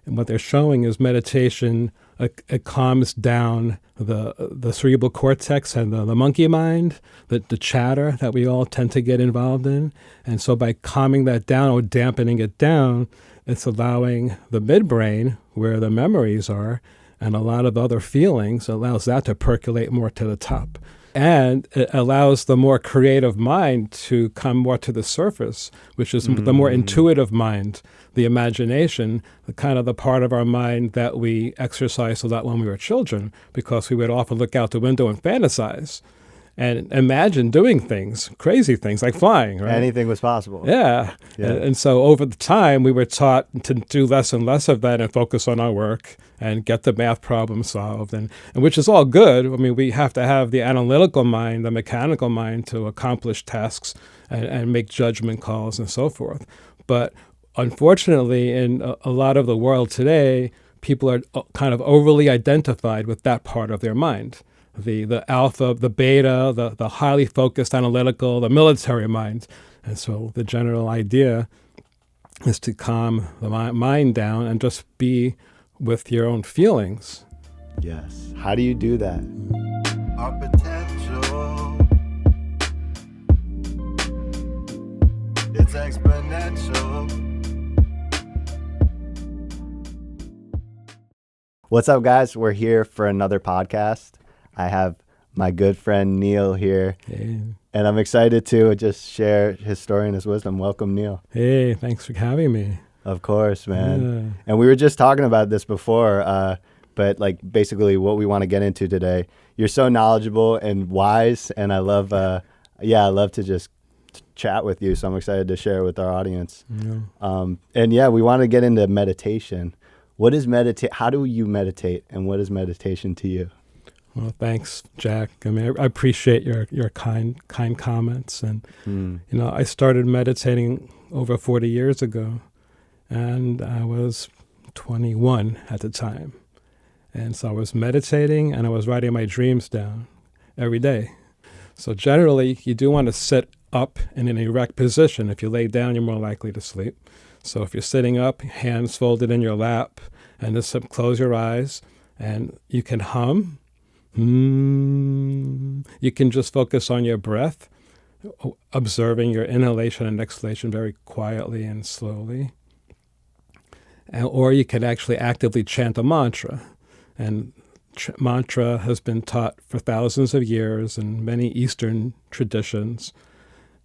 And what they're showing is meditation, it calms down the cerebral cortex and the monkey mind, the chatter that we all tend to get involved in. And so by calming that down or dampening it down, it's allowing the midbrain, where the memories are, and a lot of other feelings, allows that to percolate more to the top. And it allows the more creative mind to come more to the surface, which is the more intuitive mind, the imagination, the kind of the part of our mind that we exercised a lot when we were children, because we would often look out the window and fantasize and imagine doing things, crazy things like flying, right? Anything was possible. Yeah. And so over the time, we were taught to do less and less of that and focus on our work and get the math problem solved, and which is all good. I mean, we have to have the analytical mind, the mechanical mind to accomplish tasks and make judgment calls and so forth. But unfortunately, in a lot of the world today, people are kind of overly identified with that part of their mind. The alpha, the beta, the highly focused analytical, the military mind. And so the general idea is to calm the mind down and just be with your own feelings. Yes. How do you do that? Our potential, it's exponential. What's up, guys? We're here for another podcast. I have my good friend Neil here, and I'm excited to just share his story and his wisdom. Welcome, Neil. Hey, thanks for having me. Of course, man. Yeah. And we were just talking about this before, but like basically what we want to get into today. You're so knowledgeable and wise, and I love to just chat with you. So I'm excited to share with our audience. Yeah. We want to get into meditation. What is meditate? How do you meditate, and what is meditation to you? Well, thanks, Jack. I mean, I appreciate your kind comments. And, I started meditating over 40 years ago, and I was 21 at the time. And so I was meditating, and I was writing my dreams down every day. So generally, you do want to sit up in an erect position. If you lay down, you're more likely to sleep. So if you're sitting up, hands folded in your lap, and just close your eyes, and you can hum. You can just focus on your breath, observing your inhalation and exhalation very quietly and slowly. Or you can actually actively chant a mantra. And mantra has been taught for thousands of years in many Eastern traditions.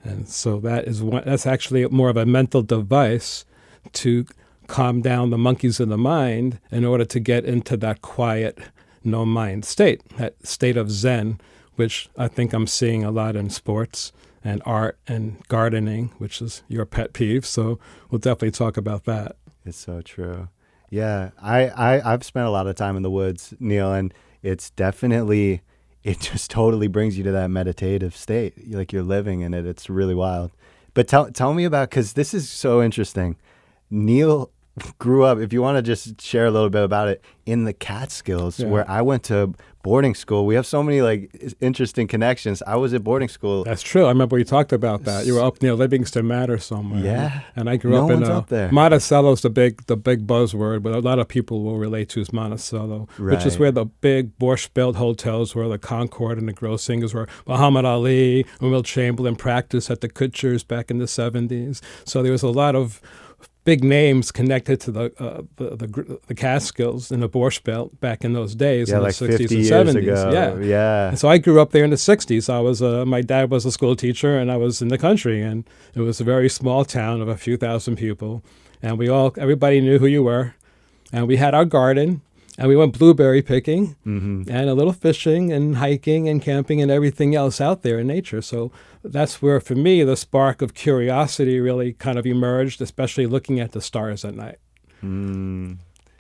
And so that's actually more of a mental device to calm down the monkeys in the mind in order to get into that quiet, no mind state, that state of Zen, which I think I'm seeing a lot in sports and art and gardening, which is your pet peeve. So we'll definitely talk about that. It's so true. Yeah, I've spent a lot of time in the woods, Neil, and it's definitely, it just totally brings you to that meditative state, like you're living in it. It's really wild. But tell me about, because this is so interesting. Neil grew up, if you want to just share a little bit about it, in the Catskills, where I went to boarding school. We have so many interesting connections. I was at boarding school. That's true. I remember we talked about that. You were up near Livingston Manor somewhere. Yeah. And I grew up in up there. Monticello's the big buzzword, but a lot of people will relate to as Monticello, which is where the big Borscht-Belt hotels were, the Concord and the Grossinger's, where Muhammad Ali and Will Chamberlain practiced at the Kutchers back in the 70s. So there was a lot of big names connected to the Catskills in the Borscht Belt back in those days, in the 60s and 70s. Ago. Yeah. And so I grew up there in the 60s. I was my dad was a school teacher, and I was in the country, and it was a very small town of a few thousand people, and everybody knew who you were, and we had our garden. And we went blueberry picking and a little fishing and hiking and camping and everything else out there in nature. So that's where, for me, the spark of curiosity really kind of emerged, especially looking at the stars at night.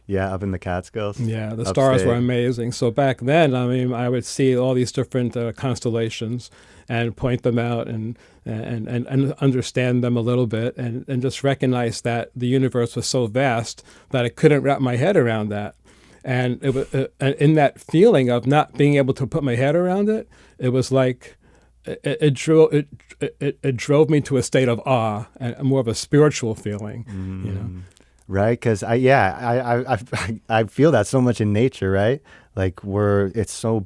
Yeah, up in the Catskills. Yeah, the stars were amazing. So back then, I mean, I would see all these different constellations and point them out and understand them a little bit and just recognize that the universe was so vast that I couldn't wrap my head around that. And it was in that feeling of not being able to put my head around it, it was like it drove me to a state of awe and more of a spiritual feeling. Right? Because I feel that so much in nature, right? Like it's so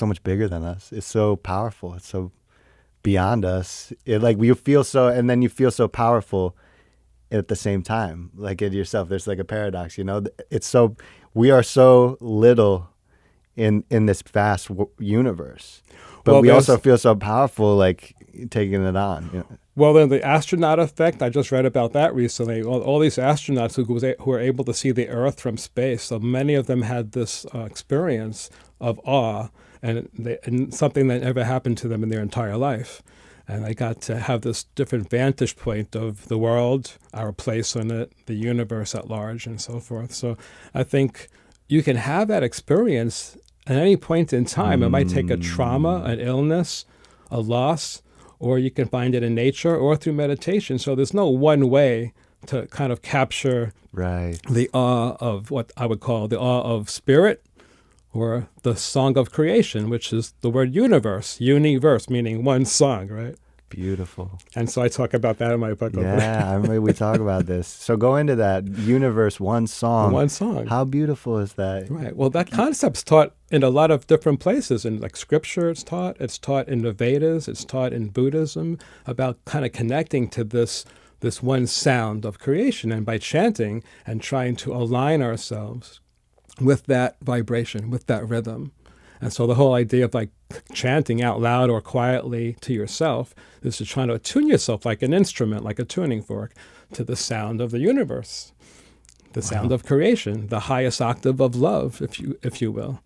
much bigger than us. It's so powerful. It's so beyond us. It like you feel so, and then you feel so powerful at the same time. Like in yourself, there's like a paradox. It's so we are so little in this vast universe, but Well, we there's- also feel so powerful, like taking it on. Well, then the astronaut effect, I just read about that recently. All these astronauts who were able to see the Earth from space, so many of them had this experience of awe and something that never happened to them in their entire life. And they got to have this different vantage point of the world, our place in it, the universe at large, and so forth. So I think you can have that experience at any point in time. It might take a trauma, an illness, a loss, or you can find it in nature or through meditation. So there's no one way to kind of capture Right. the awe of what I would call the awe of spirit, or the song of creation, which is the word universe, universe, meaning one song, right? Beautiful. And so I talk about that in my book. Yeah, I remember we talk about this. So go into that universe, one song. One song. How beautiful is that? Right. Well, that concept's taught in a lot of different places. In like scripture, it's taught in the Vedas, it's taught in Buddhism, about kind of connecting to this one sound of creation, and by chanting and trying to align ourselves with that vibration, with that rhythm. And so the whole idea of like chanting out loud or quietly to yourself is to try to attune yourself like an instrument, like a tuning fork, to the sound of the universe, the sound of creation, the highest octave of love, if you will.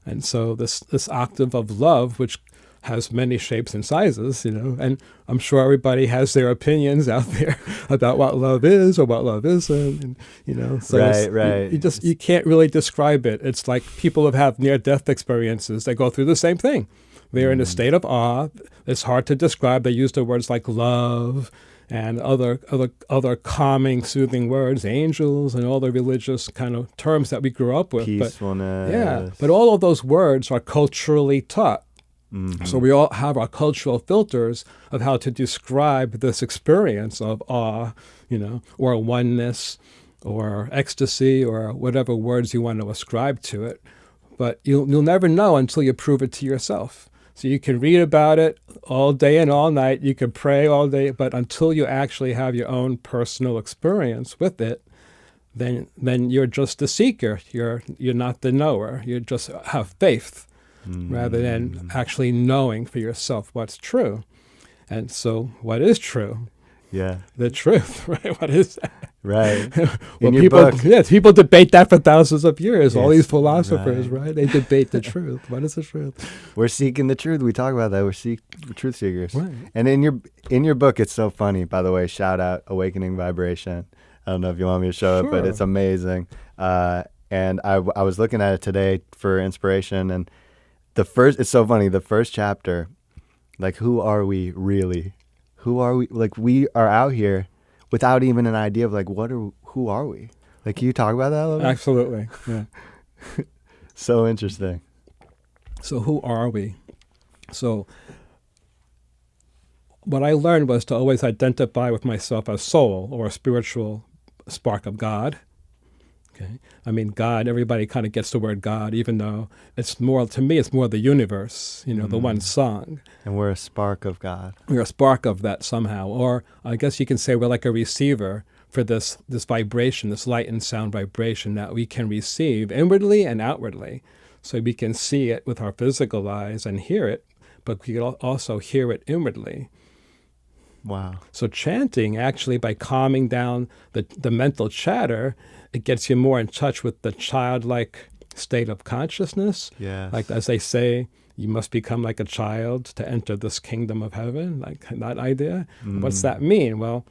And so this octave of love, which has many shapes and sizes, and I'm sure everybody has their opinions out there about what love is or what love isn't, and, so right. You can't really describe it. It's like people who have near-death experiences. They go through the same thing. They're in a state of awe. It's hard to describe. They use the words like love and other calming, soothing words, angels, and all the religious kind of terms that we grew up with. Peacefulness. But all of those words are culturally taught. Mm-hmm. So we all have our cultural filters of how to describe this experience of awe, or oneness, or ecstasy, or whatever words you want to ascribe to it. But you'll never know until you prove it to yourself. So you can read about it all day and all night. You can pray all day, but until you actually have your own personal experience with it, then you're just a seeker. You're not the knower. You just have faith, rather than actually knowing for yourself what's true. And so what is true? Yeah. The truth, right? What is that? Right. Well, In your people, book. yeah, people debate that for thousands of years. Yes, All these philosophers, right. right? They debate the truth. What is the truth? We're seeking the truth. We talk about that. We're truth seekers. Right. And in your book, it's so funny, by the way, shout out Awakening Vibration. I don't know if you want me to show it, but Sure. it's amazing. And I was looking at it today for inspiration, and it's so funny, the first chapter, like, who are we really? Who are we? Like, we are out here without even an idea of like, who are we? Like, can you talk about that a little bit? Absolutely. Yeah. So interesting. So who are we? So what I learned was to always identify with myself as soul, or a spiritual spark of God. Okay. I mean, God, everybody kind of gets the word God, even though it's more, to me, it's more the universe, the one song. And we're a spark of God. We're a spark of that somehow. Or I guess you can say we're like a receiver for this vibration, this light and sound vibration that we can receive inwardly and outwardly. So we can see it with our physical eyes and hear it, but we can also hear it inwardly. Wow. So chanting, actually, by calming down the mental chatter, it gets you more in touch with the childlike state of consciousness. Yes. Like, as they say, you must become like a child to enter this kingdom of heaven, like that idea. What's that mean? Well,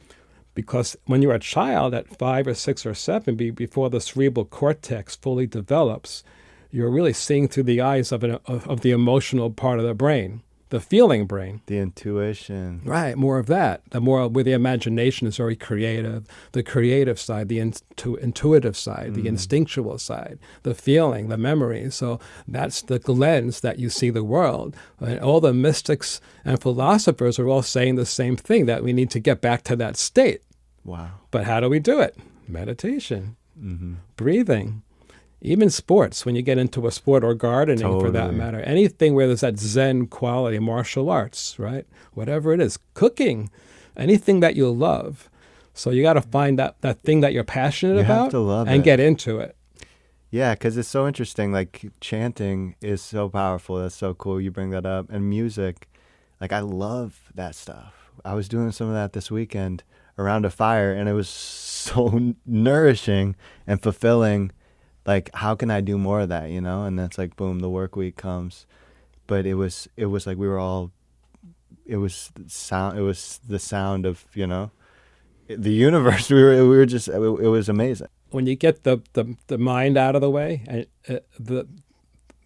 because when you're a child at 5 or 6 or 7, before the cerebral cortex fully develops, you're really seeing through the eyes of the emotional part of the brain, the feeling brain. The intuition. Right, more of that. The more where the imagination is very creative, the creative side, the intuitive side, the instinctual side, the feeling, the memory. So that's the lens that you see the world. And all the mystics and philosophers are all saying the same thing, that we need to get back to that state. Wow. But how do we do it? meditation, Mm-hmm. breathing, even sports, when you get into a sport or gardening for that Totally. matter, anything where there's that Zen quality, martial arts, right? Whatever it is, cooking, anything that you love. So you got to find that thing that you're passionate You have about to love and it. get into it. Yeah, because it's so interesting. Like chanting is so powerful. That's so cool. You bring that up. And music, like I love that stuff. I was doing some of that this weekend around a fire, and it was so nourishing and fulfilling. Like, how can I do more of that? And that's like, boom, the work week comes. But it was like we were all. It was sound. It was the sound of the universe. We were just. It was amazing. When you get the mind out of the way, and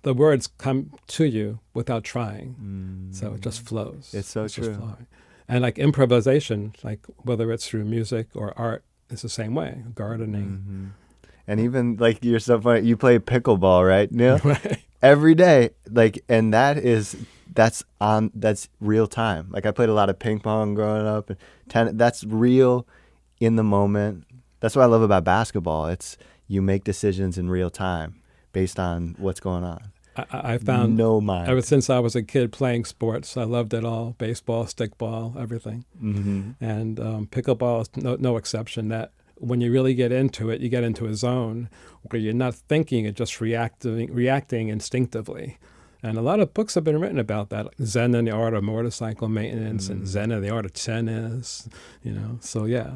the words come to you without trying. So it just flows. It's so just true. flowing. And like improvisation, like whether it's through music or art, it's the same way. Gardening. Mm-hmm. And even like you're so funny. You play pickleball, right, Neil? Right. Every day, like, and that's real time. Like I played a lot of ping pong growing up, and that's real, in the moment. That's what I love about basketball. It's you make decisions in real time based on what's going on. I found no mind. ever since I was a kid playing sports, I loved it all: baseball, stickball, everything. Mm-hmm. And pickleball is no exception. That when you really get into it, you get into a zone where you're not thinking, you're just reacting instinctively. And a lot of books have been written about that, like Zen and the Art of Motorcycle Maintenance, and Zen and the Art of Tennis. So yeah,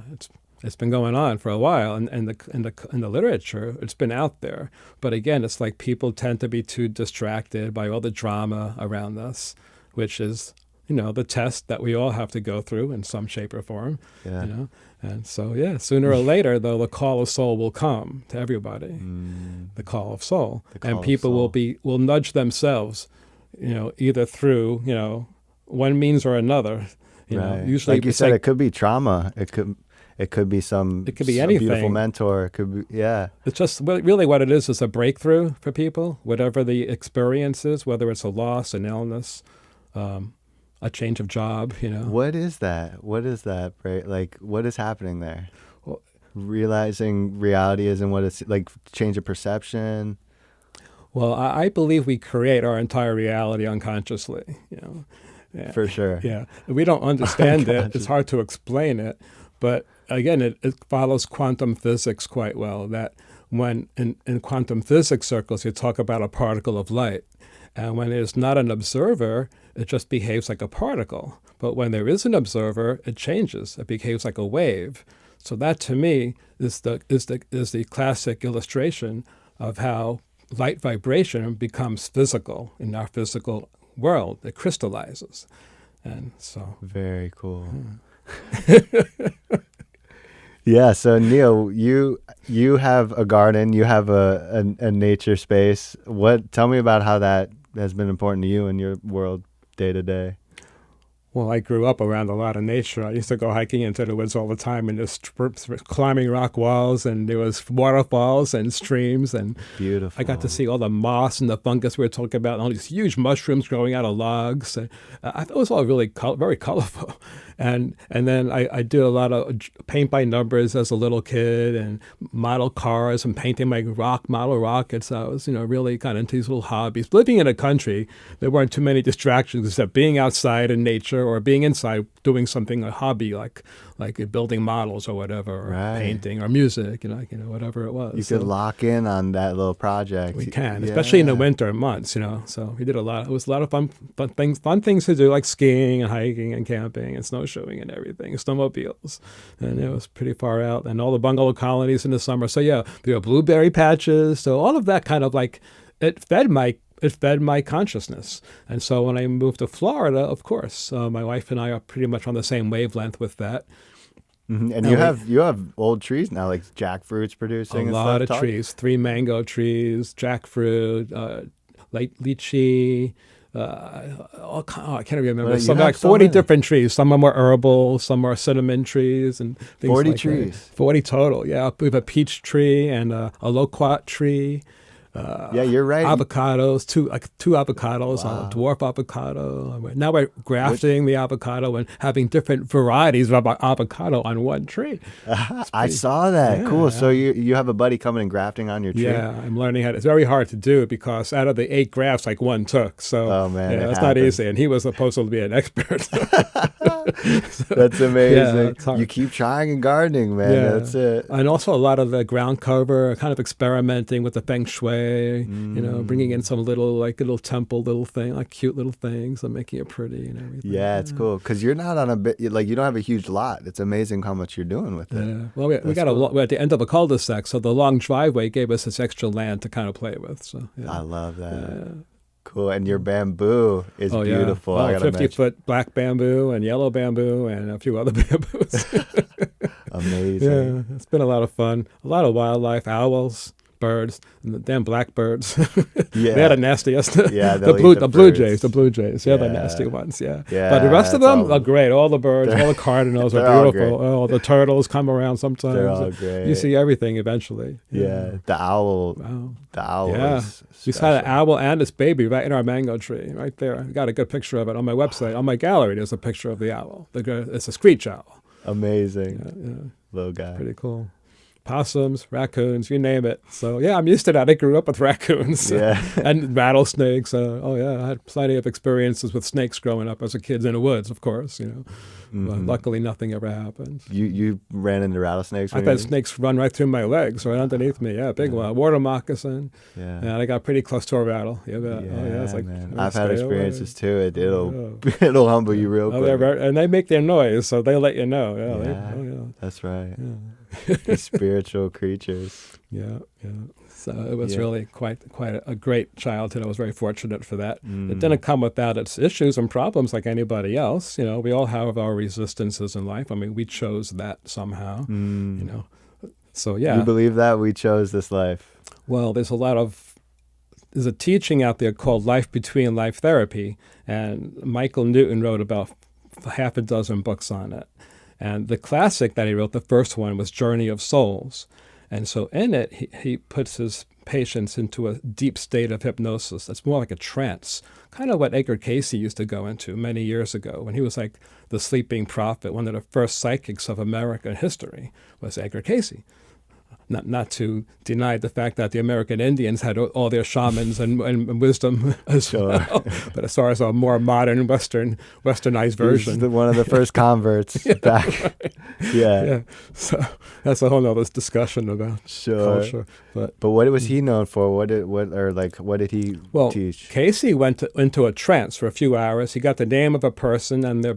it's been going on for a while, and in the literature, it's been out there. But again, it's like people tend to be too distracted by all the drama around us, which is the test that we all have to go through in some shape or form. Yeah. And so yeah, sooner or later, though, the call of soul will come to everybody. The call of soul, and people will nudge themselves, either through one means or another. Right. Usually, like you said, it could be trauma. It could be It could be a anything. beautiful mentor. It could be, yeah. It's just really what it is a breakthrough for people, whatever the experience is, whether it's a loss, an illness, a change of job. What is that? What is that? Right? Like, what is happening there? Well, realizing reality isn't what it's like. Change of perception. Well, I believe we create our entire reality unconsciously. Yeah. For sure. Yeah, we don't understand it. It's hard to explain it, but again, it follows quantum physics quite well. That when in quantum physics circles, you talk about a particle of light, and when there's not an observer, it just behaves like a particle. But when there is an observer, it changes. It behaves like a wave. So that, to me, is the classic illustration of how light vibration becomes physical in our physical world. It crystallizes, and so very cool. Yeah. So Neil, you have a garden. You have a nature space. Tell me about how that has been important to you in your world day to day. Well, I grew up around a lot of nature. I used to go hiking into the woods all the time, and just climbing rock walls, and there was waterfalls and streams, and beautiful. I got to see all the moss and the fungus we were talking about, and all these huge mushrooms growing out of logs. And I thought it was all really very colorful. And then I did a lot of paint by numbers as a little kid, and model cars and painting my model rockets. I was really kind of into these little hobbies. Living in a country, there weren't too many distractions except being outside in nature or being inside doing something, a hobby like building models or whatever, or painting or music, whatever it was. You could lock in on that little project. We can, especially in the winter months, So we did a lot. It was a lot of fun things to do, like skiing and hiking and camping and snowshoeing and everything, snowmobiles, and it was pretty far out. And all the bungalow colonies in the summer. So yeah, there were blueberry patches. So all of that kind of like it fed my consciousness. And so when I moved to Florida, of course, my wife and I are pretty much on the same wavelength with that. Mm-hmm. And you have old trees now, like jackfruit's producing. A lot of trees, 3 mango trees, jackfruit, lychee. I can't remember. Some like 40 different trees. Some are more herbal, some are cinnamon trees, and things 40 like trees. That. 40 total. Yeah, we have a peach tree and a loquat tree. Yeah, you're right. Avocados, two avocados, a dwarf avocado. Now we're grafting the avocado and having different varieties of avocado on one tree. I saw that. Yeah, Cool. So yeah. you have a buddy coming and grafting on your tree? Yeah, I'm learning how to. It's very hard to do because out of the 8 grafts, like one took. So Oh, man, yeah, it it's not happens. easy. And he was supposed to be an expert. That's amazing. it's hard. You keep trying and gardening, man. Yeah. That's it. And also a lot of the ground cover, kind of experimenting with the feng shui, bringing in some little temple, little thing, like cute little things and making it pretty and everything. Yeah, it's cool. Because you're not on a bit, like, you don't have a huge lot. It's amazing how much you're doing with it. Yeah. Well, we got we're at the end of a cul-de-sac, so the long driveway gave us this extra land to kind of play with. So yeah. I love that. Yeah. Cool. And your bamboo is Oh, beautiful. Yeah. I Oh, gotta mention. 50-foot black bamboo and yellow bamboo and a few other bamboos. Amazing. Yeah, it's been a lot of fun. A lot of wildlife, owls, birds, and the damn blackbirds. Yeah. They're the nastiest. Yeah, the they'll blue eat the blue birds. jays. The blue jays. They're the Yeah. nasty ones. Yeah. Yeah, But the rest of that's them all- are great. All the birds, all the cardinals they're are all beautiful. great. Oh, the turtles come around sometimes. They're all great. You see everything eventually. Yeah. The owl. Wow. The owl Yeah. is We saw an special. owl and its baby right in our mango tree, right there. I got a good picture of it on my website. On my gallery, there's a picture of the owl. It's a screech owl. Amazing. Yeah, Little guy. pretty cool. Possums, raccoons, you name it. So yeah, I'm used to that. I grew up with raccoons Yeah. and rattlesnakes. Oh yeah, I had plenty of experiences with snakes growing up as a kid in the woods, of course. But luckily nothing ever happened. You ran into rattlesnakes? I've had snakes run right through my legs, right underneath me. Yeah, big one, water moccasin. Yeah. And I got pretty close to a rattle. Yeah, it's like man. oh, I've had stay experiences too. Oh, It'll humble you real away. quick. And they make their noise, so they let you know. Yeah. That's right. Yeah. The spiritual creatures. Yeah. So it was really quite a great childhood. I was very fortunate for that. It didn't come without its issues and problems like anybody else. We all have our resistances in life. I mean, we chose that somehow. So yeah. You believe that we chose this life? Well, there's a teaching out there called Life Between Life Therapy, and Michael Newton wrote about half a dozen books on it. And the classic that he wrote, the first one, was Journey of Souls. And so in it, he puts his patients into a deep state of hypnosis. It's more like a trance, kind of what Edgar Cayce used to go into many years ago when he was like the sleeping prophet. One of the first psychics of American history was Edgar Cayce. Not to deny the fact that the American Indians had all their shamans and wisdom as well, but as far as a more modern westernized version. He's one of the first converts back. Yeah. So that's a whole nother discussion about culture. But what was he known for? What did he teach? Casey went into a trance for a few hours. He got the name of a person and their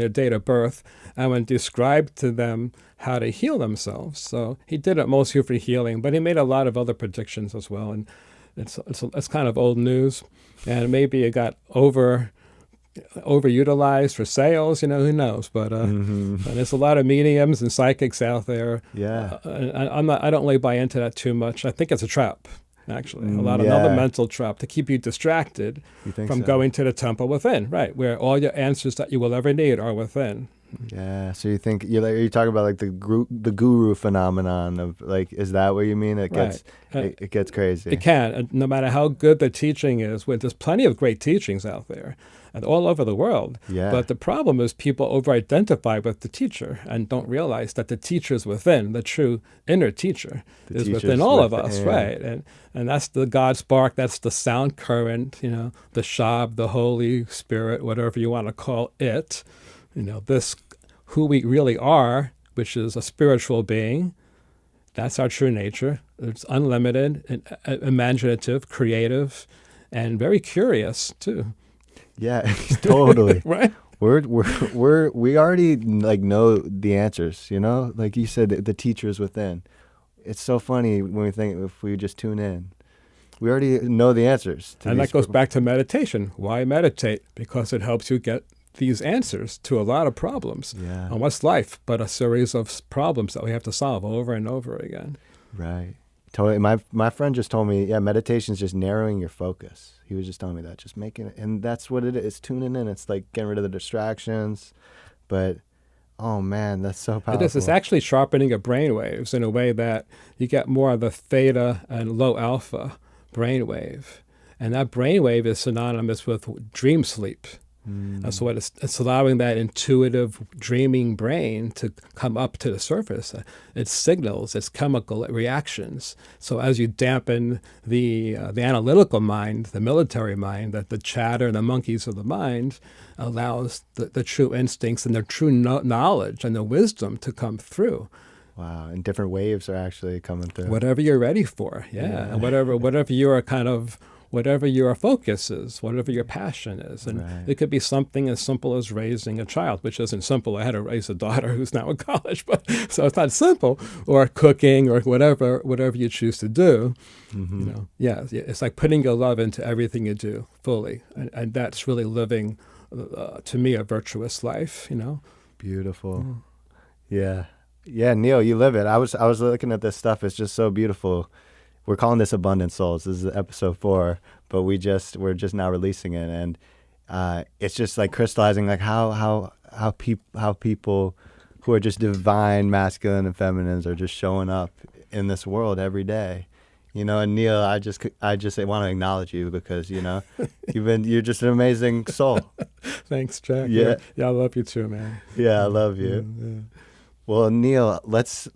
date of birth, and when described to them how to heal themselves. So he did it mostly for healing, but he made a lot of other predictions as well. And it's kind of old news, and maybe it got overutilized for sales. Who knows? But and there's a lot of mediums and psychics out there. Yeah, I don't really buy into that too much. I think it's a trap. Actually, another mental trap to keep you distracted from going to the temple within, right, where all your answers that you will ever need are within. Yeah. So you think you're talking about like the guru phenomenon of like, is that what you mean? It gets it gets crazy. It can, and no matter how good the teaching is. There's plenty of great teachings out there, and all over the world. Yeah. But the problem is people over-identify with the teacher and don't realize that the teacher's within. The true inner teacher is within all of us, right? And that's the God spark. That's the sound current. The Shab, the Holy Spirit, whatever you want to call it. This who we really are, which is a spiritual being. That's our true nature. It's unlimited, and imaginative, creative, and very curious too. Yeah, totally. Right. We already like know the answers. Like you said, the teacher's within. It's so funny when we think if we just tune in. We already know the answers. And that goes back to meditation. Why meditate? Because it helps you get these answers to a lot of problems. Yeah. And what's life but a series of problems that we have to solve over and over again? Right. Totally. My friend just told me, meditation is just narrowing your focus. He was just telling me that, just making it, and that's what it is. It's tuning in. It's like getting rid of the distractions. But, oh man, that's so powerful. It is. It's actually sharpening your brain waves in a way that you get more of the theta and low alpha brainwave. And that brainwave is synonymous with dream sleep. And so it's allowing that intuitive dreaming brain to come up to the surface. It signals, it's chemical reactions. So as you dampen the analytical mind, the military mind, that the chatter and the monkeys of the mind allows the true instincts and the true knowledge and the wisdom to come through. Wow, and different waves are actually coming through. Whatever you're ready for, and whatever your kind of whatever your focus is, whatever your passion is. And it could be something as simple as raising a child, which isn't simple. I had to raise a daughter who's now in college, but so it's not simple. Or cooking, or whatever you choose to do. It's like putting your love into everything you do fully, and that's really living, to me, a virtuous life. Beautiful. Yeah, Neil, you live it. I was looking at this stuff. It's just so beautiful. We're calling this Abundant Souls. This is episode 4, but we're just now releasing it, and it's just like crystallizing, like how people who are just divine masculine and feminines are just showing up in this world every day. And Neil, I just want to acknowledge you because you're just an amazing soul. Thanks, Jack. Yeah, I love you too, man. Yeah, I love you. Yeah. Well, Neil, let's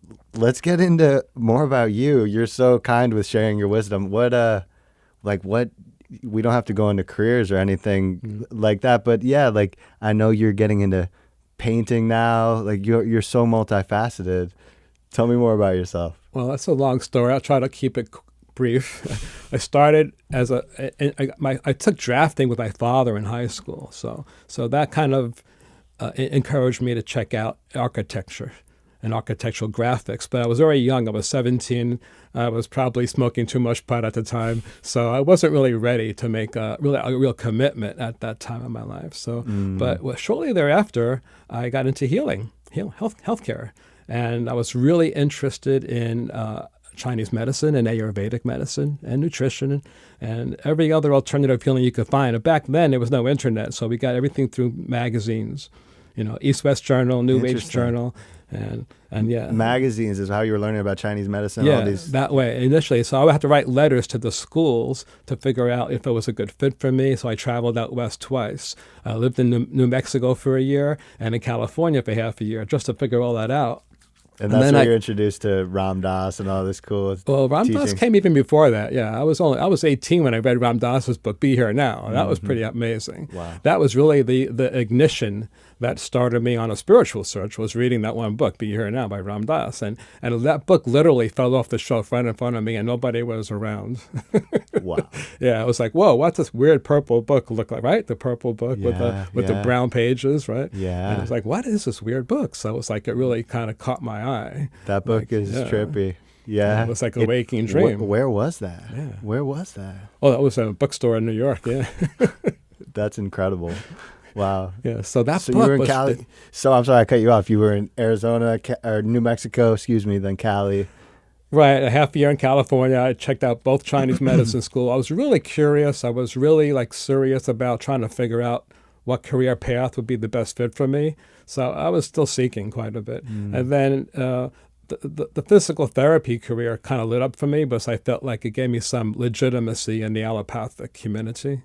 get into more about you. You're so kind with sharing your wisdom. What we don't have to go into careers or anything like that, but I know you're getting into painting now. Like you're so multifaceted. Tell me more about yourself. Well, that's a long story. I'll try to keep it brief. I started I took drafting with my father in high school, so that kind of encouraged me to check out architecture and architectural graphics. But I was very young. I was 17. I was probably smoking too much pot at the time, so I wasn't really ready to make a real commitment at that time in my life. So, but shortly thereafter, I got into healthcare, and I was really interested in Chinese medicine and Ayurvedic medicine and nutrition and every other alternative healing you could find. And back then, there was no internet, so we got everything through magazines. East West Journal, New Age Journal, and magazines is how you were learning about Chinese medicine. Yeah, all these... that way initially. So I would have to write letters to the schools to figure out if it was a good fit for me. So I traveled out west twice. I lived in New Mexico for a year and in California for half a year just to figure all that out. And that's where you're introduced to Ram Dass and all this cool Ram Dass came even before that. Yeah, I was 18 when I read Ram Dass's book, Be Here Now. That was pretty amazing. Wow. That was really the ignition that started me on a spiritual search, was reading that one book, Be Here Now by Ram Dass. And that book literally fell off the shelf right in front of me and nobody was around. Wow. Yeah, I was like, whoa, what's this weird purple book look like, right? The purple book with the brown pages, right? Yeah. And I was like, what is this weird book? So it was like, it really kind of caught my eye. That book is trippy. Yeah. It was like a waking dream. Where was that? Yeah. Where was that? Oh, that was a bookstore in New York, yeah. That's incredible. Wow. Yeah, so that so book you were in was... Cali. So I'm sorry I cut you off. You were in Arizona or New Mexico, then Cali. Right, a half a year in California. I checked out both Chinese medicine school. I was really curious. I was really serious about trying to figure out what career path would be the best fit for me. So I was still seeking quite a bit. And then the physical therapy career kind of lit up for me because I felt like it gave me some legitimacy in the allopathic community.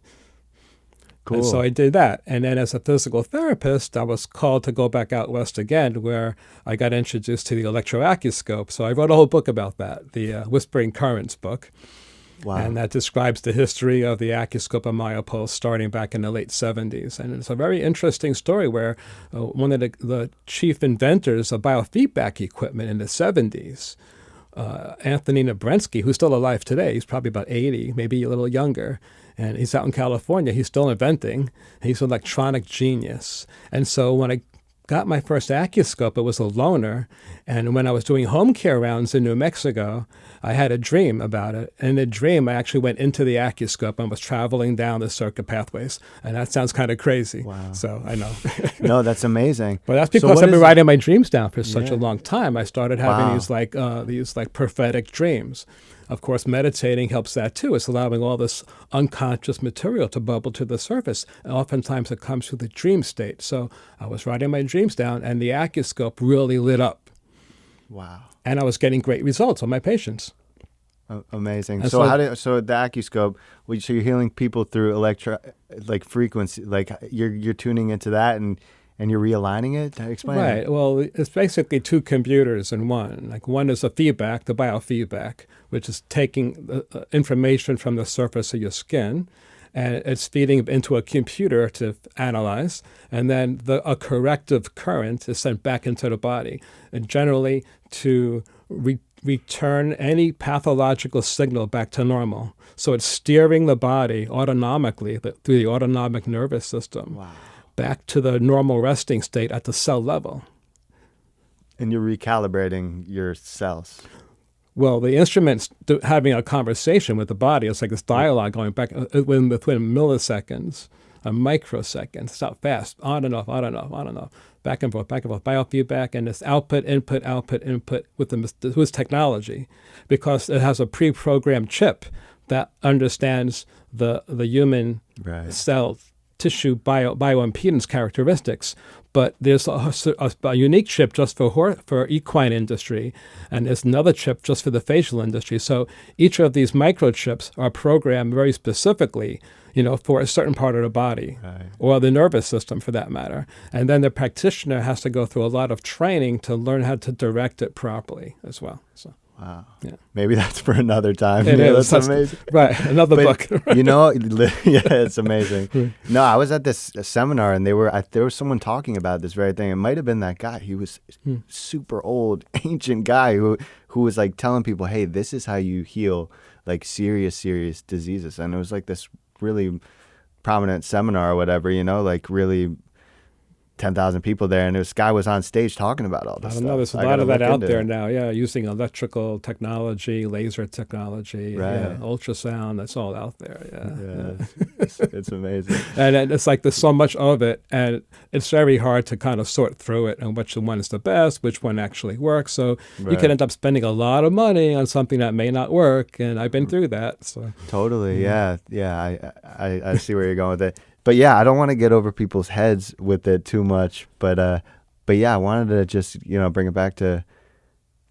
Cool. And so I did that. And then as a physical therapist, I was called to go back out west again, where I got introduced to the electroacuoscope. So I wrote a whole book about that, the Whispering Currents book. Wow. And that describes the history of the acuoscope and myopulse starting back in the late 70s. And it's a very interesting story where one of the chief inventors of biofeedback equipment in the 70s, Anthony Nebrensky, who's still alive today, he's probably about 80, maybe a little younger, and he's out in California. He's still inventing. He's an electronic genius. And so when I got my first acuoscope, it was a loaner. And when I was doing home care rounds in New Mexico, I had a dream about it. And in the dream, I actually went into the acuoscope and was traveling down the circuit pathways. And that sounds kind of crazy. Wow. So I know. No, that's amazing. But that's because I've been writing my dreams down for such a long time. I started having these prophetic dreams. Of course, meditating helps that too. It's allowing all this unconscious material to bubble to the surface. And oftentimes it comes through the dream state. So I was writing my dreams down and the acuoscope really lit up. Wow. And I was getting great results on my patients. Amazing. And So so- so the Acuscope, so you're healing people through like frequency, like you're tuning into that and you're realigning it. Explain that. Right. Well, it's basically two computers in one. Like one is a feedback, the biofeedback, which is taking the information from the surface of your skin, and it's feeding it into a computer to analyze, and then a corrective current is sent back into the body, and generally to return any pathological signal back to normal. So it's steering the body autonomically through the autonomic nervous system back to the normal resting state at the cell level. And you're recalibrating your cells. Well, the instrument's having a conversation with the body. It's like this dialogue going back within milliseconds, a microsecond. It's not fast, on and off, on and off, on and off, back and forth, biofeedback, and this output, input with technology, because it has a pre-programmed chip that understands the human cell tissue bioimpedance characteristics. But there's a unique chip just for equine industry, and there's another chip just for the facial industry. So each of these microchips are programmed very specifically, for a certain part of the body, or the nervous system for that matter. And then the practitioner has to go through a lot of training to learn how to direct it properly as well. So. Wow. Yeah. Maybe that's for another time. It is. That's amazing. Right. Another book. Yeah, it's amazing. No, I was at this seminar and there was someone talking about this very thing. It might have been that guy. He was super old, ancient guy who was like telling people, hey, this is how you heal like serious diseases. And it was like this really prominent seminar or whatever, like really 10,000 people there, and this guy was on stage talking about all this stuff. I don't know. There's a lot of that out there now. Yeah, using electrical technology, laser technology, ultrasound. That's all out there. Yeah. It's amazing. And it's like there's so much of it, and it's very hard to kind of sort through it and which one is the best, which one actually works. So you can end up spending a lot of money on something that may not work, and I've been through that. So totally, yeah. I see where you're going with it. But yeah, I don't want to get over people's heads with it too much. But yeah, I wanted to just bring it back to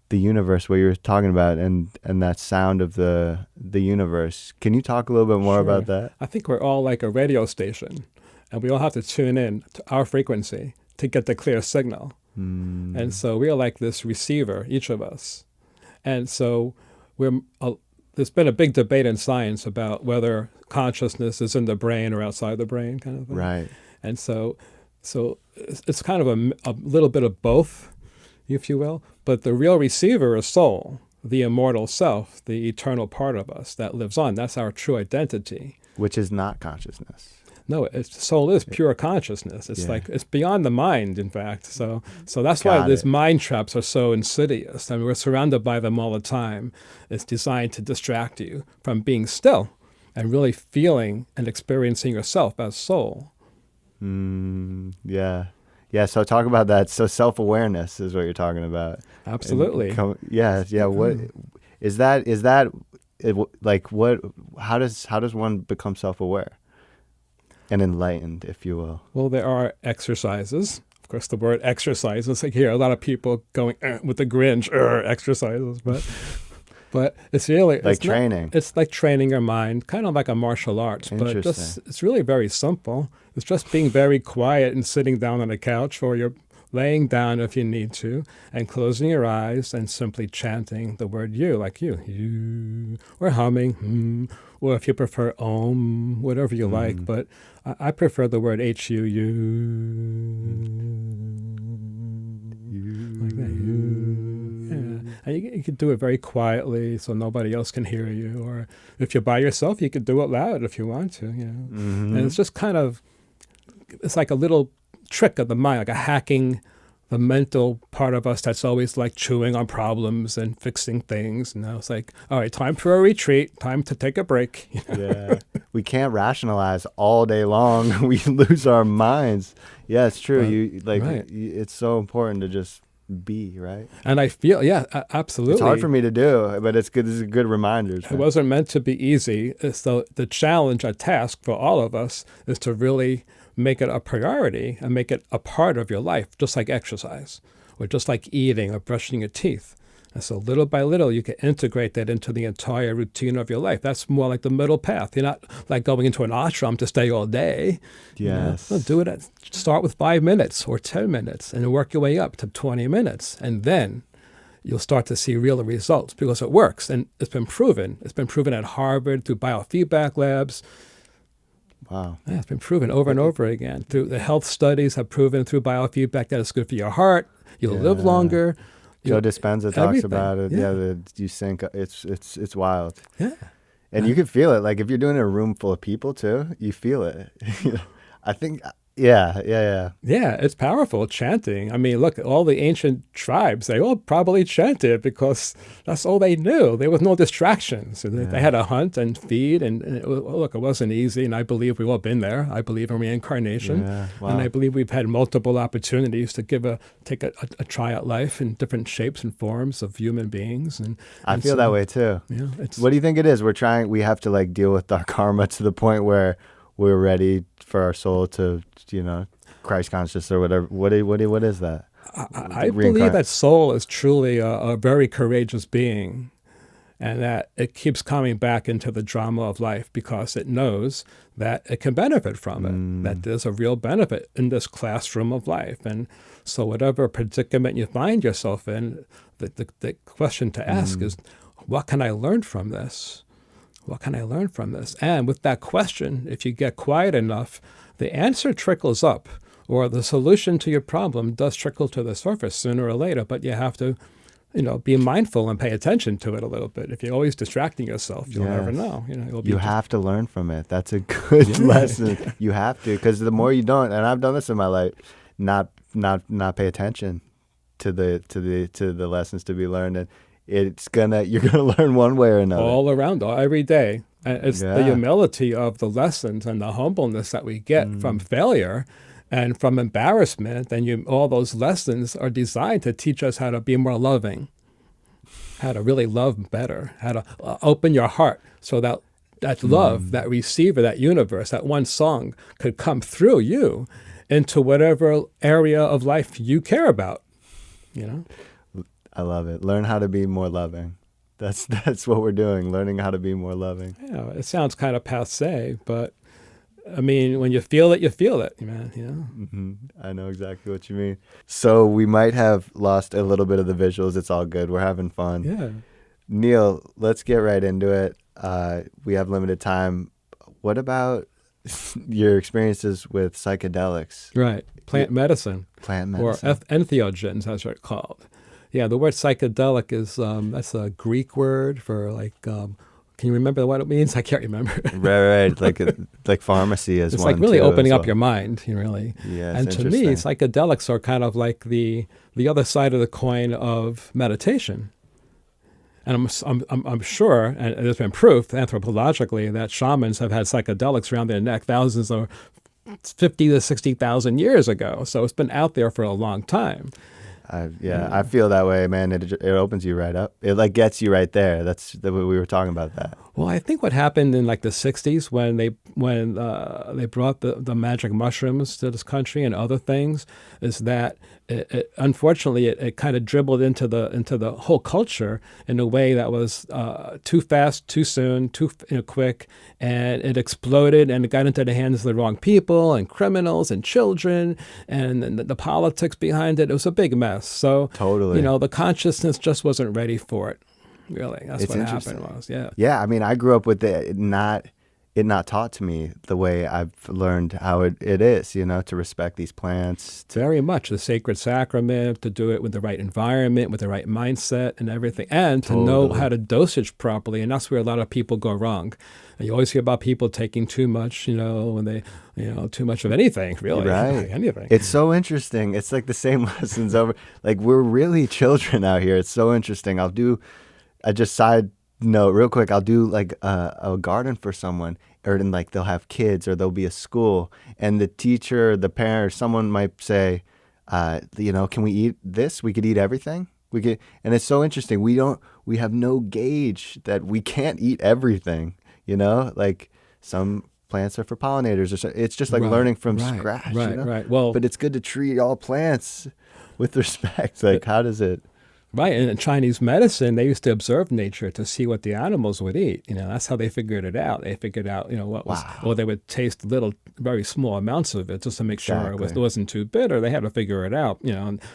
the universe, what you were talking about, and that sound of the universe. Can you talk a little bit more about that? I think we're all like a radio station, and we all have to tune in to our frequency to get the clear signal. And so we are like this receiver, each of us. And so there's been a big debate in science about whether consciousness is in the brain or outside the brain, kind of thing. Right. And so it's kind of a little bit of both, if you will. But the real receiver is soul, the immortal self, the eternal part of us that lives on. That's our true identity. Which is not consciousness. No, soul is pure consciousness. It's like it's beyond the mind, in fact. So that's why these mind traps are so insidious. I mean, we're surrounded by them all the time. It's designed to distract you from being still and really feeling and experiencing yourself as soul. Yeah. So talk about that. So self-awareness is what you're talking about. Absolutely. What is that? Like what? How does one become self-aware and enlightened, if you will? Well, there are exercises. Of course, the word exercise is like here. A lot of people going with the Grinch exercises, but it's really like training. It's like training your mind, kind of like a martial arts. But it's really very simple. It's just being very quiet and sitting down on a couch, or you're laying down if you need to, and closing your eyes and simply chanting the word you, like you, or humming, or if you prefer om, whatever you like. But I prefer the word H-U-U, like that, you. Yeah. And you can do it very quietly so nobody else can hear you. Or if you're by yourself, you could do it loud if you want to, And it's just kind of, it's like a little trick of the mind, like a hacking the mental part of us that's always like chewing on problems and fixing things. It's like, all right, time for a retreat, time to take a break. Yeah. We can't rationalize all day long. We lose our minds. Yeah, it's true. It's so important to just be, right? And I feel, absolutely. It's hard for me to do, but it's good. This is a good reminder. It wasn't meant to be easy. So the challenge, a task for all of us is to really make it a priority and make it a part of your life, just like exercise or just like eating or brushing your teeth. And so little by little, you can integrate that into the entire routine of your life. That's more like the middle path. You're not like going into an ashram to stay all day. Yes. No, do it. Start with 5 minutes or 10 minutes and work your way up to 20 minutes. And then you'll start to see real results because it works. And it's been proven. It's been proven at Harvard through biofeedback labs. Wow. Yeah, it's been proven over and over again. Through the health studies have proven through biofeedback that it's good for your heart. You'll live longer. Joe Dispenza talks everything. about it. Yeah. You sync. It's wild. Yeah. And you can feel it. Like if you're doing it in a room full of people too, you feel it. I think. Yeah. Yeah, it's powerful chanting. I mean, look, all the ancient tribes, they all probably chanted because that's all they knew. There was no distractions. They had to hunt and feed. And look, it wasn't easy. And I believe we've all been there. I believe in reincarnation. Yeah, wow. And I believe we've had multiple opportunities to take a try at life in different shapes and forms of human beings. And I feel that way too. Yeah, What do you think it is? We have to like deal with our karma to the point where we're ready for our soul to, Christ conscious or whatever. What is that? I believe that soul is truly a very courageous being, and that it keeps coming back into the drama of life because it knows that it can benefit from it, that there's a real benefit in this classroom of life. And so whatever predicament you find yourself in, the question to ask is, what can I learn from this? What can I learn from this? And with that question, if you get quiet enough, the answer trickles up, or the solution to your problem does trickle to the surface sooner or later, but you have to, be mindful and pay attention to it a little bit. If you're always distracting yourself, you'll never know. You have to learn from it. That's a good lesson. You have to, because the more you don't, and I've done this in my life, not pay attention to the lessons to be learned, and you're gonna learn one way or another. All around, every day. And it's the humility of the lessons and the humbleness that we get from failure and from embarrassment. And all those lessons are designed to teach us how to be more loving, how to really love better, how to open your heart so that love, that receiver, that universe, that one song could come through you into whatever area of life you care about, I love it. Learn how to be more loving. That's what we're doing, learning how to be more loving. Yeah, it sounds kind of passé, but I mean, when you feel it, man. I know exactly what you mean. So we might have lost a little bit of the visuals. It's all good. We're having fun. Yeah. Neil, let's get right into it. We have limited time. What about your experiences with psychedelics? Right. Plant medicine. Plant medicine. Or entheogens, as they're called. Yeah, the word psychedelic is, that's a Greek word for can you remember what it means? I can't remember. Right. Like pharmacy is it's one. It's like really too, opening well. up your mind, really. Yeah, and to me, psychedelics are kind of like the other side of the coin of meditation. And I'm sure, and there's been proof anthropologically that shamans have had psychedelics around their neck thousands or 50 to 60,000 years ago. So it's been out there for a long time. I feel that way, man. It opens you right up. It gets you right there. We were talking about that. Well, I think what happened in the 60s when they brought the magic mushrooms to this country and other things is that unfortunately it kind of dribbled into the whole culture in a way that was too fast, too soon, too quick, and it exploded and it got into the hands of the wrong people and criminals and children and the politics behind it. It was a big mess. So totally, the consciousness just wasn't ready for it. Really, that's what happened was, yeah. Yeah, I mean, I grew up with it not taught to me the way I've learned how it is, to respect these plants. Very much the sacred sacrament, to do it with the right environment, with the right mindset and everything, and to know how to dosage properly. And that's where a lot of people go wrong. And you always hear about people taking too much, when they, too much of anything, really. Right. Anything. It's so interesting. It's like the same lessons over. Like, we're really children out here. It's so interesting. Side note real quick, I'll do a garden for someone, or they'll have kids, or there'll be a school, and the teacher, the parent, or someone might say, can we eat this? We could eat everything. And it's so interesting. We have no gauge that we can't eat everything, like some plants are for pollinators, or so. It's just learning from scratch. Right. Well, but it's good to treat all plants with respect. How does it? Right, and in Chinese medicine, they used to observe nature to see what the animals would eat. That's how they figured it out. They figured out, what was, Wow. or they would taste little, very small amounts of it just to make sure it Exactly. wasn't too bitter. They had to figure it out,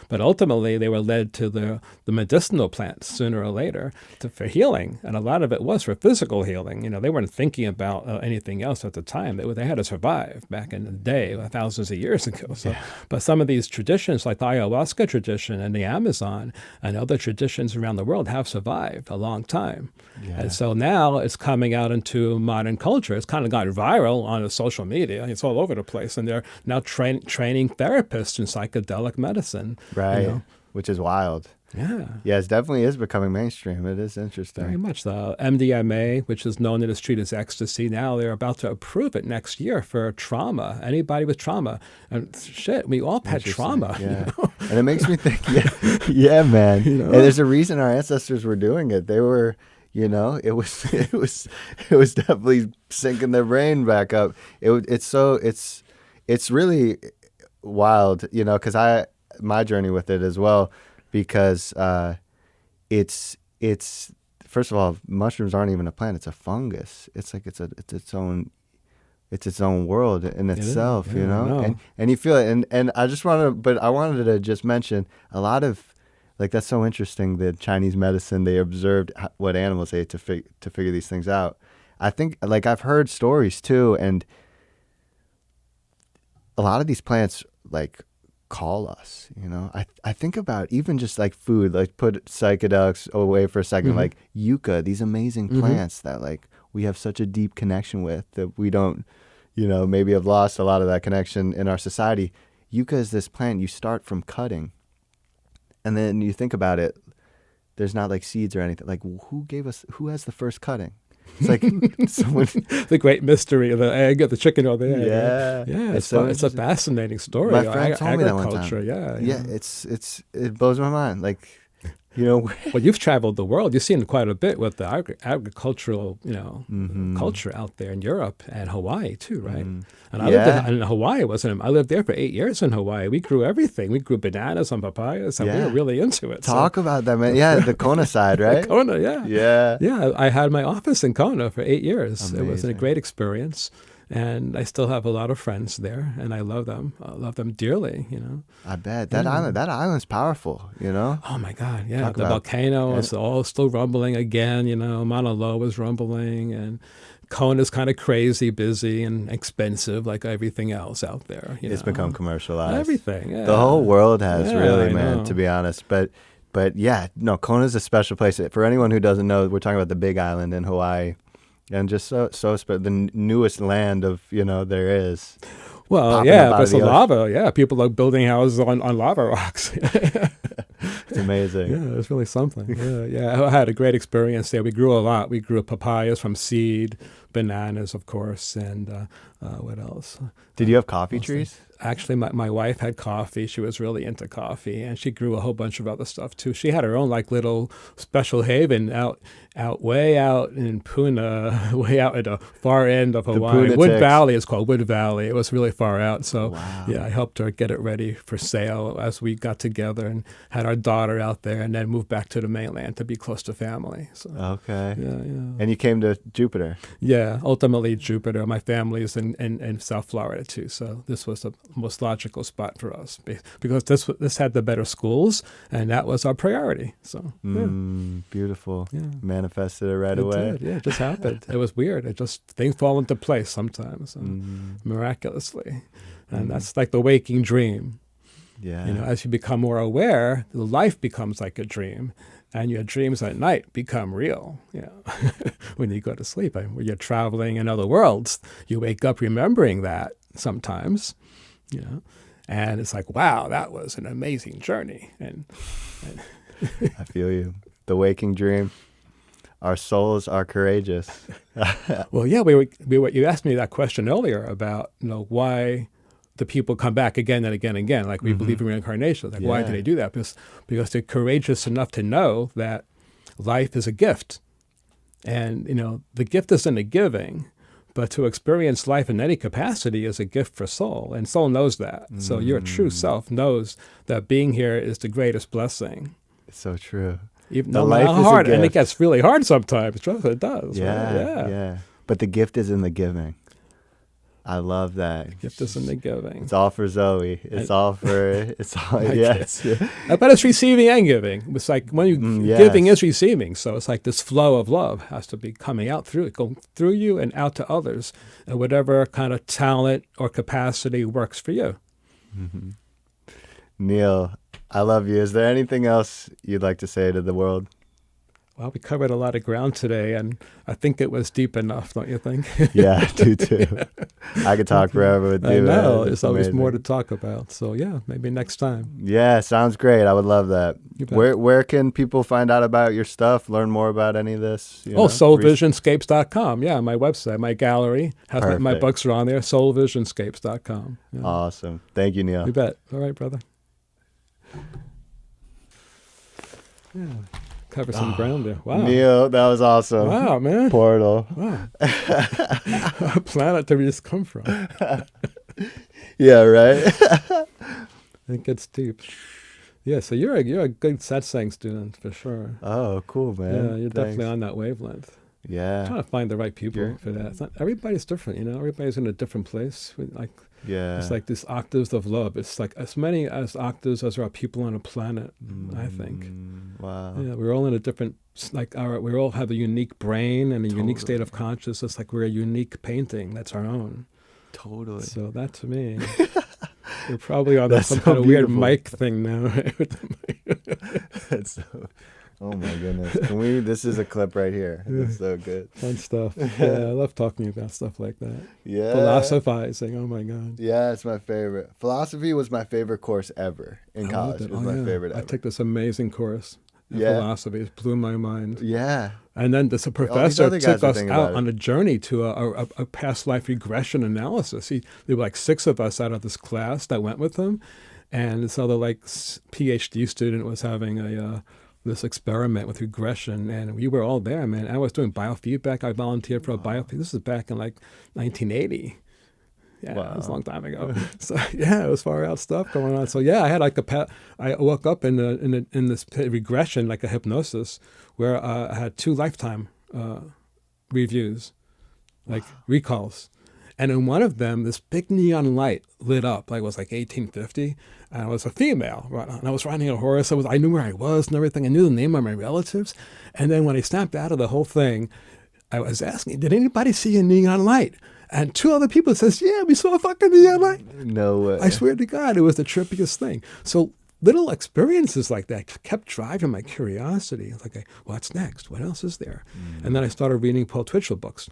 But ultimately, they were led to the medicinal plants sooner or later for healing, and a lot of it was for physical healing. They weren't thinking about anything else at the time. They had to survive back in the day, thousands of years ago. So, but some of these traditions, like the ayahuasca tradition and the Amazon, and other traditions around the world have survived a long time. Yeah. And so now it's coming out into modern culture. It's kind of gone viral on social media. It's all over the place. And they're now training therapists in psychedelic medicine. Right. Which is wild. Yeah. Yeah, it definitely is becoming mainstream. It is interesting. Very much. The MDMA, which is known as treated as ecstasy, now they're about to approve it next year for trauma. Anybody with trauma. And shit, we all had trauma. Yeah. And it makes me think, yeah, man. And there's a reason our ancestors were doing it. They were, it was definitely sinking their brain back up. It's really wild, because my journey with it as well. Because it's first of all, mushrooms aren't even a plant; it's a fungus. It's like it's its own world in itself, Yeah, and you feel it. And I wanted to just mention a lot of, like, that's so interesting. The Chinese medicine, they observed what animals ate to figure these things out. I think, like, I've heard stories too, and a lot of these plants, like, call us, I think about even just like food, like put psychedelics away for a second, like yucca, these amazing plants that, like, we have such a deep connection with that we don't, maybe have lost a lot of that connection in our society. Yucca is this plant you start from cutting, and then you think about it, there's not like seeds or anything. Like, who has the first cutting? It's like someone. The great mystery of the egg, the chicken or the egg. Yeah, yeah. It's a fascinating story. My friend told me that one Agriculture, time. yeah. It blows my mind. Like, Well, you've traveled the world. You've seen quite a bit with the agricultural, culture out there in Europe and Hawaii too, right? And I lived in Hawaii. I lived there for 8 years in Hawaii. We grew everything. We grew bananas and papayas, and we were really into it. Talk about that, man. Yeah, the Kona side, right? Kona, yeah. Yeah. Yeah, I had my office in Kona for 8 years. Amazing. It was a great experience. And I still have a lot of friends there, and I love them. I love them dearly, I bet. That island's powerful, Oh, my God, yeah. Talk the about- volcano is all still rumbling again, Mauna Loa is rumbling, and Kona's kind of crazy, busy, and expensive like everything else out there. It's become commercialized. Everything, yeah. The whole world has, really, I man, know. to be honest. But yeah, no, Kona's a special place. For anyone who doesn't know, we're talking about the Big Island in Hawaii. And just the newest land of, there is. Well, yeah, there's lava. Yeah, people are building houses on lava rocks. It's amazing. Yeah, it's really something. Yeah. I had a great experience there. We grew a lot. We grew papayas from seed, bananas, of course, and what else? Did you have coffee trees? Actually, my wife had coffee. She was really into coffee, and she grew a whole bunch of other stuff too. She had her own like little special haven way out in Puna, way out at the far end of Hawaii. Wood Valley is called Wood Valley. It was really far out. So yeah, I helped her get it ready for sale as we got together and had our daughter out there, and then moved back to the mainland to be close to family. So okay. Yeah. And you came to Jupiter. Yeah, ultimately Jupiter. My family is in South Florida too, so this was the most logical spot for us because this had the better schools, and that was our priority. So beautiful. Yeah. Manifested it right away. Did. Yeah, it just happened. It was weird. It just things fall into place sometimes, miraculously, and that's like the waking dream. Yeah. As you become more aware, life becomes like a dream. And your dreams at night become real. When you go to sleep, and when you're traveling in other worlds, you wake up remembering that sometimes, and it's like, wow, that was an amazing journey. And I feel you. The waking dream. Our souls are courageous. Well, yeah, you asked me that question earlier about why the people come back again and again and again, like we believe in reincarnation. Like, why do they do that? Because they're courageous enough to know that life is a gift. And, the gift isn't a giving, but to experience life in any capacity is a gift for soul. And soul knows that. So your true self knows that being here is the greatest blessing. It's so true. Even The no life matter how is a hard, and it gift. gets really hard sometimes. Trust me, it does. Yeah, Right? yeah. But the gift is in the giving. I love that. Gift is in the giving. It's all for Zoe. It's all for. It's all. I Yes. But it's receiving and giving. It's like when you Yes. giving is receiving. So it's like this flow of love has to be coming out through it, going through you and out to others, and whatever kind of talent or capacity works for you. Neil, I love you. Is there anything else you'd like to say to the world? Well, we covered a lot of ground today, and I think it was deep enough, don't you think? Yeah, I do too. I could talk forever with you. I know. man. There's It's always amazing. more to talk about. So yeah, maybe next time. Yeah, sounds great. I would love that. You bet. Where can people find out about your stuff, learn more about any of this? You know? Soulvisionscapes.com. Yeah, my website, my gallery. Has my Perfect. books are on there, soulvisionscapes.com. Yeah. Awesome. Thank you, Neil. You bet. All right, brother. Yeah. Cover some ground there. Wow. Neil, that was awesome. Wow, man. Portal. Wow. What planet did we just come from? Yeah, right? It gets deep. Yeah, so you're a good satsang student for sure. Oh, cool, man. Yeah, you're definitely Thanks. on that wavelength. Yeah. Trying to find the right people You're- for that. It's not, everybody's different, you know. Everybody's in a different place. Yeah. It's like this octaves of love. It's like as many as octaves as there are people on a planet. I think. Wow. Yeah, we're all in a different. We all have a unique brain and a unique state of consciousness. Like we're a unique painting that's our own. Totally. So that to me, we're probably on That's some so kind of weird beautiful. mic thing now. Right? With the mic. That's so, oh my goodness. This is a clip right here. That's so good. Fun stuff. Yeah, I love talking about stuff like that. Yeah. Philosophizing. Oh my God. Yeah, it's my favorite. Philosophy was my favorite course ever in I college. loved It was my favorite I ever. took this amazing course in Yeah. philosophy. It blew my mind. Yeah. And then this professor other guys took are us thinking out about it. on a journey to a past life regression analysis. There were like 6 of us out of this class that went with him. And so the PhD student was having this experiment with regression, and we were all there, man. I was doing biofeedback. I volunteered for a biofeedback. This is back in like 1980. Yeah, Wow. it was a long time ago. So yeah, it was far out stuff going on. So yeah, I had like I woke up in this regression, like a hypnosis, where I had 2 lifetime reviews, like recalls. And in one of them, this big neon light lit up, like it was like 1850, and I was a female, right? And I was riding a horse. I knew where I was and everything. I knew the name of my relatives. And then when I snapped out of the whole thing, I was asking, did anybody see a neon light? And 2 other people says, yeah, we saw a fucking neon light. No way. I swear to God, it was the trippiest thing. So little experiences like that kept driving my curiosity. It's like, what's next? What else is there? And then I started reading Paul Twitchell books.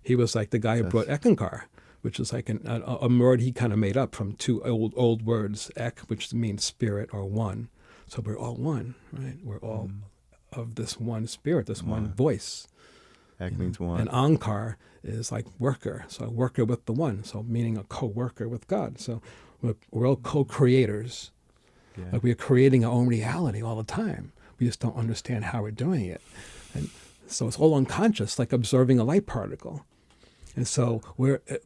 He was like the guy who brought Ekankar, which is like a word he kind of made up from 2 old words, ek, which means spirit, or one. So we're all one, right? We're all of this one spirit, this one voice. Ek means one. And Ankar is like worker, so a worker with the one, so meaning a co-worker with God. So we're all co-creators. Yeah. Like we are creating our own reality all the time. We just don't understand how we're doing it. And so it's all unconscious, like observing a light particle. And so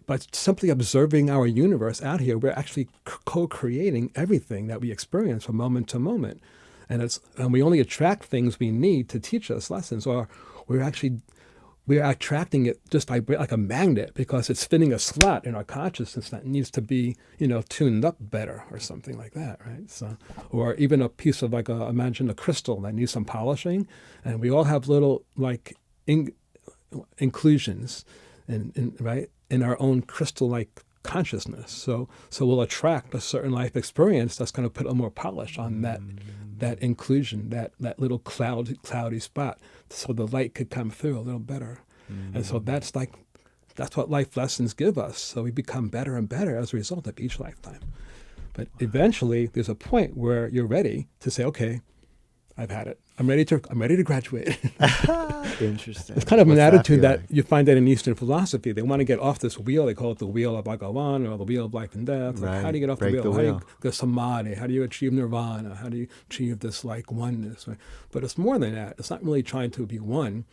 by simply observing our universe out here, we're actually co-creating everything that we experience from moment to moment. And we only attract things we need to teach us lessons, or we're attracting it just like a magnet, because it's fitting a slot in our consciousness that needs to be, tuned up better or something like that, right? So, or even a piece of imagine a crystal that needs some polishing, and we all have little inclusions in our own crystal-like consciousness. So we'll attract a certain life experience that's going to put a more polish on that inclusion, that little cloudy spot, so the light could come through a little better. And so that's what life lessons give us. So we become better and better as a result of each lifetime. But eventually, there's a point where you're ready to say, okay, I've had it. I'm ready to graduate. Interesting. It's kind of What's an that attitude feel that like? you find that in Eastern philosophy. They want to get off this wheel. They call it the wheel of Bhagavan, or the wheel of life and death. Like, Right. how do you get off Break the the wheel? How do wheel. you get samadhi? How do you achieve nirvana? How do you achieve this oneness? Right? But it's more than that. It's not really trying to be one.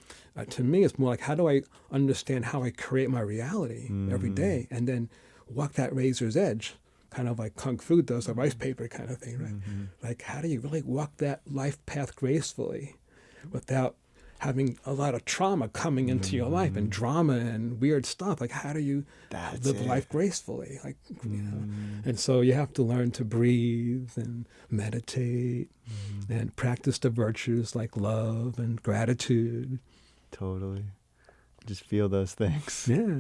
To me, it's more like, how do I understand how I create my reality every day, and then walk that razor's edge kind of like kung fu does, a rice paper kind of thing, right? Like, how do you really walk that life path gracefully without having a lot of trauma coming into your life and drama and weird stuff? Like, how do you live life gracefully? Like, you know, and so you have to learn to breathe and meditate and practice the virtues like love and gratitude. Totally. Just feel those things. Yeah.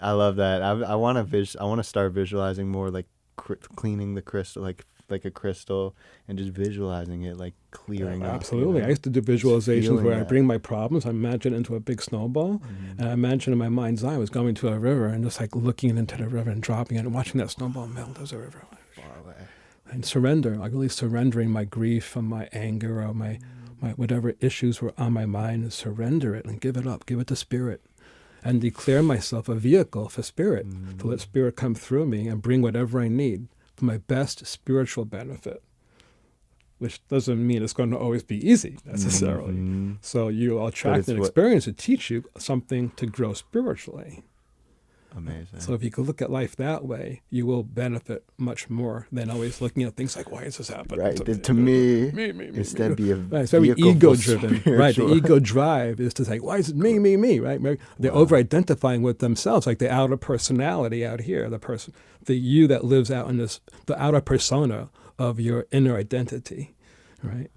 I love that. I want to start visualizing more, like cleaning the crystal, like a crystal, and just visualizing it, like clearing up. Absolutely. You know? I used to do visualizations where I that. bring my problems, I imagine it into a big snowball, and I imagine in my mind's eye I was going to a river and just like looking into the river and dropping it and watching that snowball melt as a river. Far away. And surrender, like really surrendering my grief and my anger or my whatever issues were on my mind, and surrender it and give it up, give it to spirit, and declare myself a vehicle for spirit, to let spirit come through me and bring whatever I need for my best spiritual benefit, which doesn't mean it's going to always be easy necessarily. So you attract an experience to teach you something to grow spiritually. Amazing. So if you can look at life that way, you will benefit much more than always looking at things like, why is this happening right. to me? Me. Instead, be a right. It's very ego-driven. Right. The ego drive is to say, why is it me? Right. They're over-identifying with themselves, like the outer personality out here, the you that lives out in this, the outer persona of your inner identity, right?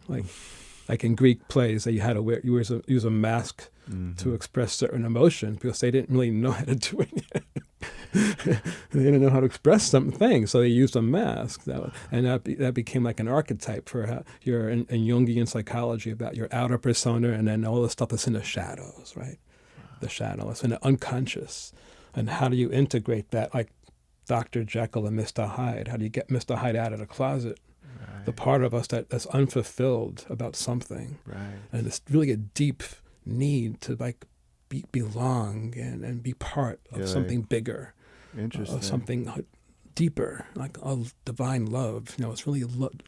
Like in Greek plays, that you had to use a mask to express certain emotions because they didn't really know how to do it yet. They didn't know how to express some things, so they used a mask. That became like an archetype for how you're in Jungian psychology about your outer persona and then all the stuff that's in the shadows, right? The shadows and the unconscious. And how do you integrate that, like Dr. Jekyll and Mr. Hyde? How do you get Mr. Hyde out of the closet? Right. The part of us that's unfulfilled about something. Right. And it's really a deep need to like belong and be part of something bigger. Interesting. Of something deeper, like divine love. You know, it's really,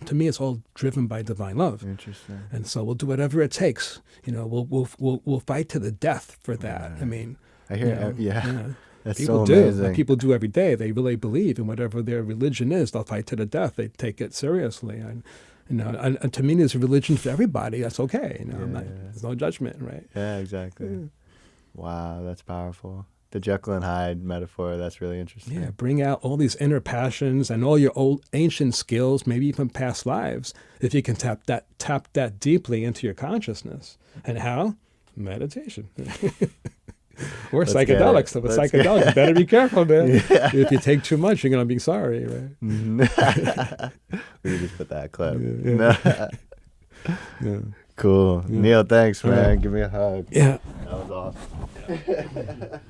to me, it's all driven by divine love. Interesting. And so we'll do whatever it takes. You know, we'll fight to the death for that. Right. I mean, I hear, yeah. That's people so amazing. do. Like people do every day. They really believe in whatever their religion is. They'll fight to the death. They take it seriously. And you know, and to me, there's a religion for everybody. That's okay. You know, there's no judgment, right? Yeah, exactly. Yeah. Wow, that's powerful. The Jekyll and Hyde metaphor, that's really interesting. Yeah, bring out all these inner passions and all your old ancient skills, maybe even past lives, if you can tap that deeply into your consciousness. And how? Meditation. Or psychedelics. So with psychedelics, you better be careful, man. Yeah. If you take too much, you're going to be sorry, right? We just put that clip. Yeah. Cool. Yeah. Neil, thanks, man. Give me a hug. Yeah. That was awesome.